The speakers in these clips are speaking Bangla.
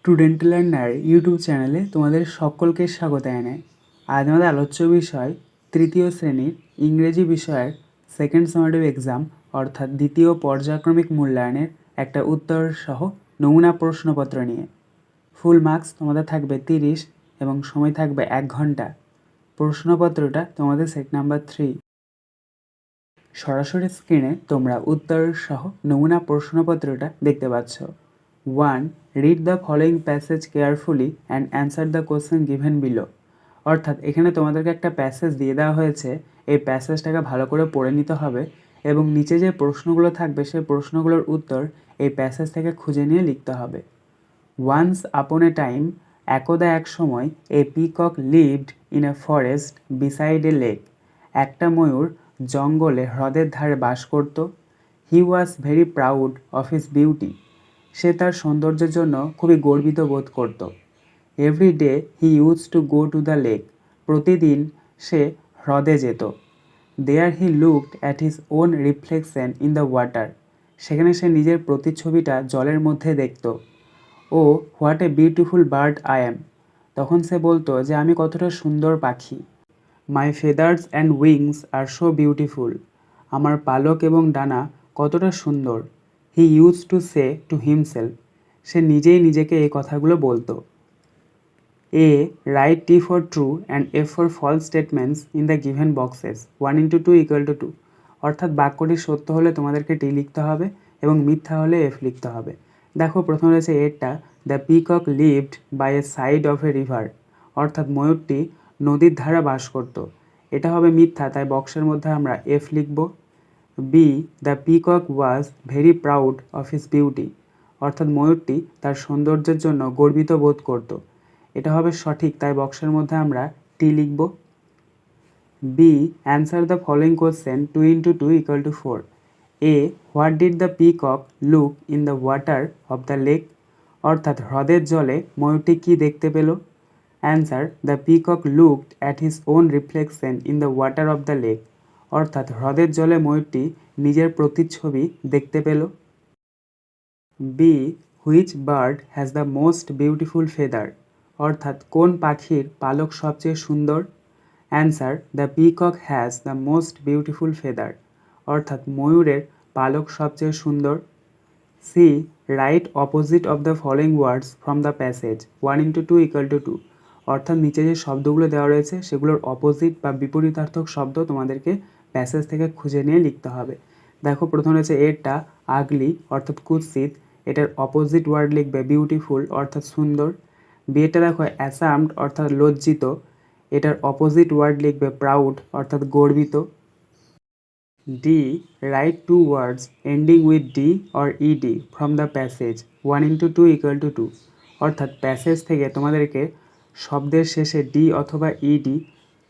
স্টুডেন্ট লার্নার ইউটিউব চ্যানেলে তোমাদের সকলকে স্বাগত জানাই। আজ আমাদের আলোচ্য বিষয় তৃতীয় শ্রেণীর ইংরেজি বিষয়ের সেকেন্ড সামেটিভ এক্সাম অর্থাৎ দ্বিতীয় পর্যায়ক্রমিক মূল্যায়নের একটা উত্তর সহ নমুনা প্রশ্নপত্র নিয়ে। ফুল মার্কস তোমাদের থাকবে 30 এবং সময় থাকবে 1 ঘন্টা। প্রশ্নপত্রটা তোমাদের সেট নাম্বার 3। সরাসরি স্ক্রিনে তোমরা উত্তর সহ নমুনা প্রশ্নপত্রটা দেখতে পাচ্ছ। 1. Read the following passage carefully and answer the question given below. অর্থাৎ এখানে তোমাদেরকে একটা প্যাসেজ দিয়ে দেওয়া হয়েছে, এই প্যাসেজটাকে ভালো করে পড়ে নিতে হবে এবং নিচে যে প্রশ্নগুলো থাকবে সেই প্রশ্নগুলোর উত্তর এই প্যাসেজ থেকে খুঁজে নিয়ে লিখতে হবে। ওয়ান্স আপন এ টাইম, একদা এক সময়, a peacock lived in a forest beside a lake. একটা ময়ূর জঙ্গলে হ্রদের ধারে বাস করত। He was very proud of his beauty. সে তার সৌন্দর্যের জন্য খুবই গর্বিত বোধ করত। Every day he use to go to the lake. প্রতিদিন সে হ্রদে যেত। There he looked at his own reflection in the water. সেখানে সে নিজের প্রতিচ্ছবিটা জলের মধ্যে দেখত। Oh what a beautiful bird I am. তখন সে বলতো যে আমি কতটা সুন্দর পাখি। My feathers and wings are so beautiful. আমার পালক এবং ডানা কতটা সুন্দর। He use to say to himself. সে নিজেই নিজেকে এই কথাগুলো বলতো। A write T for true and F for false statements in the given boxes 1:2 = 2। অর্থাৎ বাক্যটি সত্য হলে তোমাদেরকে টি লিখতে হবে এবং মিথ্যা হলে এফ লিখতে হবে। দেখো প্রথমে রয়েছে এরটা, the peacock lived by a side of a river. অর্থাৎ ময়ূরটি নদীর ধারে বাস করত। এটা হবে মিথ্যা, তাই বক্সের মধ্যে আমরা এফ লিখব। B, the peacock was very proud of his beauty. অর্থাৎ ময়ূরটি তার সৌন্দর্যের জন্য গর্বিত বোধ করত। এটা হবে সঠিক, তাই বক্সের মধ্যে আমরা টি লিখব। B, answer the following question 2:2 = 4। A, what did the peacock look in the water of the lake. অর্থাৎ হ্রদের জলে ময়ূরটি কী দেখতে পেল। Answer, the peacock looked at his own reflection in the water of the lake. অর্থাৎ হ্রদের জলে ময়ূরটি নিজের প্রতিচ্ছবি দেখতে পেল। B, which bird has the most beautiful feather. অর্থাৎ কোন পাখির পালক সবচেয়ে সুন্দর। Answer, the peacock has the most beautiful feather. অর্থাৎ ময়ূরের পালক সবচেয়ে সুন্দর। C, right opposite of the following words from the passage 1:2 = 2। অর্থাৎ নিচে যে শব্দগুলো দেওয়া রয়েছে সেগুলোর অপোজিট বা বিপরীতার্থক শব্দ তোমাদেরকে প্যাসেজ থেকে খুঁজে নিয়ে লিখতে হবে। দেখো প্রথম রয়েছে এরটা, আগলি অর্থাৎ কুৎসিত, এটার অপোজিট ওয়ার্ড লিখবে বিউটিফুল অর্থাৎ সুন্দর। বিয়েটা দেখো অ্যাসামড অর্থাৎ লজ্জিত, এটার অপোজিট ওয়ার্ড লিখবে প্রাউড অর্থাৎ গর্বিত। D, write two words ending with D or ED from the passage 1:2 = 2। অর্থাৎ প্যাসেজ থেকে তোমাদেরকে শব্দের শেষে ডি অথবা ইডি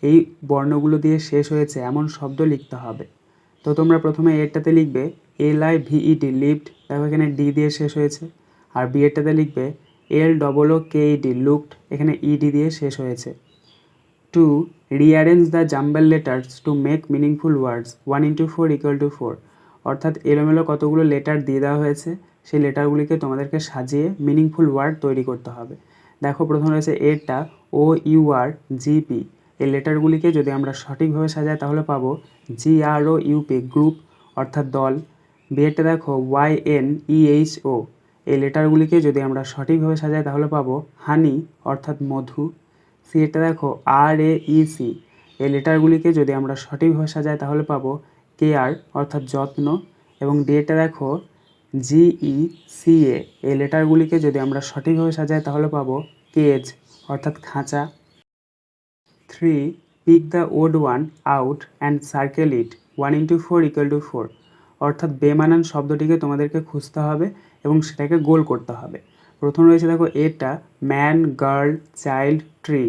এই বর্ণগুলো দিয়ে শেষ হয়েছে এমন শব্দ লিখতে হবে। তো তোমরা প্রথমে এরটাতে লিখবে LIVED লিভড, দেখো এখানে ডি দিয়ে শেষ হয়েছে। আর বি এরটাতে লিখবে LOOKED লুকড, এখানে ইডি দিয়ে শেষ হয়েছে। 2. Rearrange the jumbled letters to make meaningful words 1:4 = 4। অর্থাৎ এলোমেলো কতগুলো লেটার দিয়ে দেওয়া হয়েছে, সেই লেটারগুলিকে তোমাদেরকে সাজিয়ে মিনিংফুল ওয়ার্ড তৈরি করতে হবে। দেখো প্রথম রয়েছে এরটা OURGP। এই লেটারগুলিকে যদি আমরা সঠিকভাবে সাজাই তাহলে পাবো GROUP গ্রুপ অর্থাৎ দল। বিয়েরটা দেখো YNEHO। এই লেটারগুলিকে যদি আমরা সঠিকভাবে সাজাই তাহলে পাবো হানি অর্থাৎ মধু। সি এটা দেখো RAEC। এই লেটারগুলিকে যদি আমরা সঠিকভাবে সাজাই তাহলে পাবো কেয়ার অর্থাৎ যত্ন। এবং ডি এটা দেখো GECA। এই লেটারগুলিকে যদি আমরা সঠিকভাবে সাজাই তাহলে পাবো কেজ অর্থাৎ খাঁচা। 3. Pick the odd one out and circle it 1:4 = 4। অর্থাৎ বেমানান শব্দটিকে তোমাদেরকে খুঁজতে হবে এবং সেটাকে গোল করতে হবে। প্রথম রয়েছে দেখো এটা ম্যান, গার্ল, চাইল্ড, ট্রি।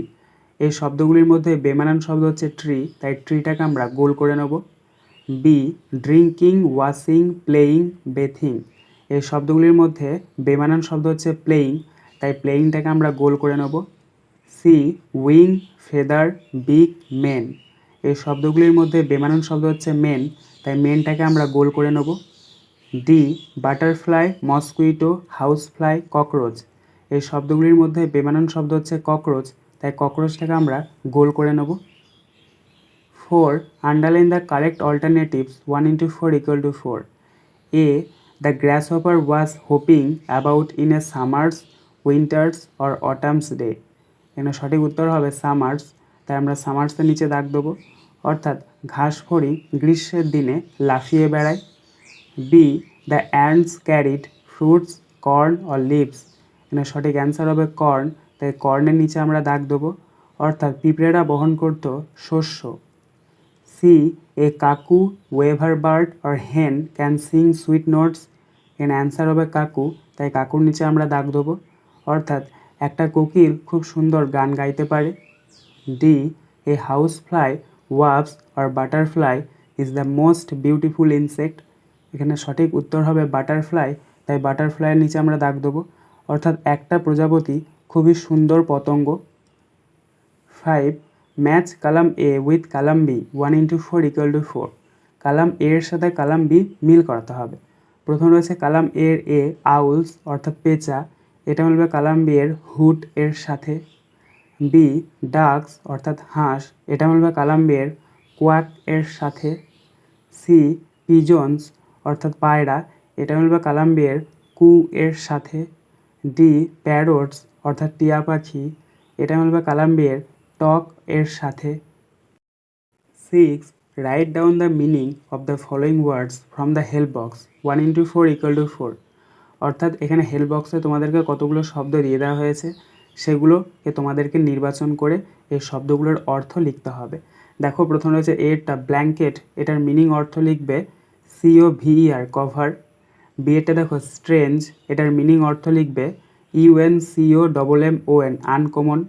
এই শব্দগুলির মধ্যে বেমানান শব্দ হচ্ছে ট্রি, তাই ট্রিটাকে আমরা গোল করে নেব। B, drinking, washing, playing, bathing. এই শব্দগুলির মধ্যে বেমানান শব্দ হচ্ছে প্লেয়িং, তাই প্লেয়িংটাকে আমরা গোল করে নেব। C, wing, feather, big, men. এই শব্দগুলির মধ্যে বেমানান শব্দ হচ্ছে মেন, তাই মেনটাকে আমরা গোল করে নেব। D, butterfly, mosquito, house fly, cockroach. এই শব্দগুলির মধ্যে বেমানান শব্দ হচ্ছে ককরোচ, তাই ককরোচটাকে আমরা গোল করে নেব। 4. Underline the correct alternatives. 1 into 4 equal to 4. A. The grasshopper was hopping about in a summer's, winter's or autumn's day. এখানে সঠিক উত্তর হবে সামার্স, তাই আমরা সামার্সের নিচে দাগ দেবো, অর্থাৎ ঘাস ফড়িং গ্রীষ্মের দিনে লাফিয়ে বেড়ায়। B. The ants carried fruits, corn or leaves. এখানে সঠিক অ্যান্সার হবে কর্ন, তাই কর্নের নিচে আমরা দাগ দেবো, অর্থাৎ পিঁপড়েরা বহন করত শস্য। সি. এ কাকু, ওয়েভার বার্ড অর হেন ক্যান সিং সুইট নোটস। এখানে অ্যান্সার হবে কাকু, তাই কাকুর নিচে আমরা দাগ দেবো, অর্থাৎ একটা কোকিল খুব সুন্দর গান গাইতে পারে। ডি. এ হাউস ফ্লাই, ওয়াভস or butterfly is the most beautiful insect. এখানে সঠিক উত্তর হবে বাটারফ্লাই, তাই বাটারফ্লাইয়ের নিচে আমরা দাগ দেবো, অর্থাৎ একটা প্রজাপতি খুবই সুন্দর পতঙ্গ। 5. Match column A with column B 1 into 4 equal to 4. Column A এর সাথে কালাম বি মিল করাতে হবে। প্রথম রয়েছে কালাম এর এ আউলস অর্থাৎ পেঁচা, এটা মিলবে কালাম বি এর হুট এর সাথে। বি. ডাকস অর্থাৎ হাঁস, এটা মিলবে কালাম বি এর কোয়াক এর সাথে। সি. পিজন্স অর্থাৎ পায়রা, এটা মিলবে কালাম বি এর কু এর সাথে। ডি. প্যারটস অর্থাৎ টিয়া পাখি, এটা মিলবে কালাম বি এর টক এর সাথে। 6. Write down the meaning of the following words from the help box 1 into 4 equal to 4. অর্থাৎ এখানে হেল্প বক্সে তোমাদেরকে কতগুলো শব্দ দিয়ে দেওয়া হয়েছে, সেগুলোকে তোমাদেরকে নির্বাচন করে এই শব্দগুলোর অর্থ লিখতে হবে। দেখো প্রথম রয়েছে এরটা ব্ল্যাঙ্কেট, এটার মিনিং অর্থ লিখবে COVER কভার। বি এরটা দেখো স্ট্রেঞ্জ, এটার মিনিং অর্থ লিখবে UNCOMMON আনকমন।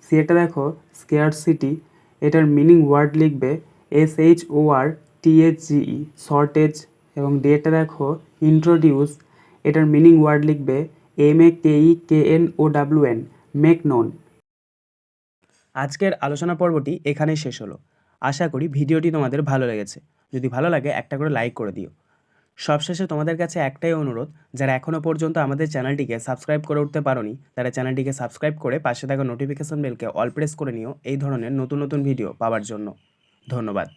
সি এরটা দেখো স্কেয়ারসিটি, এটার মিনিং ওয়ার্ড লিখবে SHORTAGE শর্টেজ। এবং ডি এরটা দেখো ইন্ট্রোডিউস, এটার মিনিং ওয়ার্ড লিখবে MAKEKNOWN মেক নোন। আজকের আলোচনা পর্বটি এখানেই শেষ হলো। আশা করি ভিডিওটি তোমাদের ভালো লেগেছে। যদি ভালো লাগে একটা করে লাইক করে দিও। সবশেষে তোমাদের কাছে একটাই অনুরোধ, যারা এখনও পর্যন্ত আমাদের চ্যানেলটিকে সাবস্ক্রাইব করে উঠতে পারোনি, তারা চ্যানেলটিকে সাবস্ক্রাইব করে পাশে থাকা নোটিফিকেশন বেলকে অল প্রেস করে নিও এই ধরনের নতুন নতুন ভিডিও পাওয়ার জন্য। ধন্যবাদ।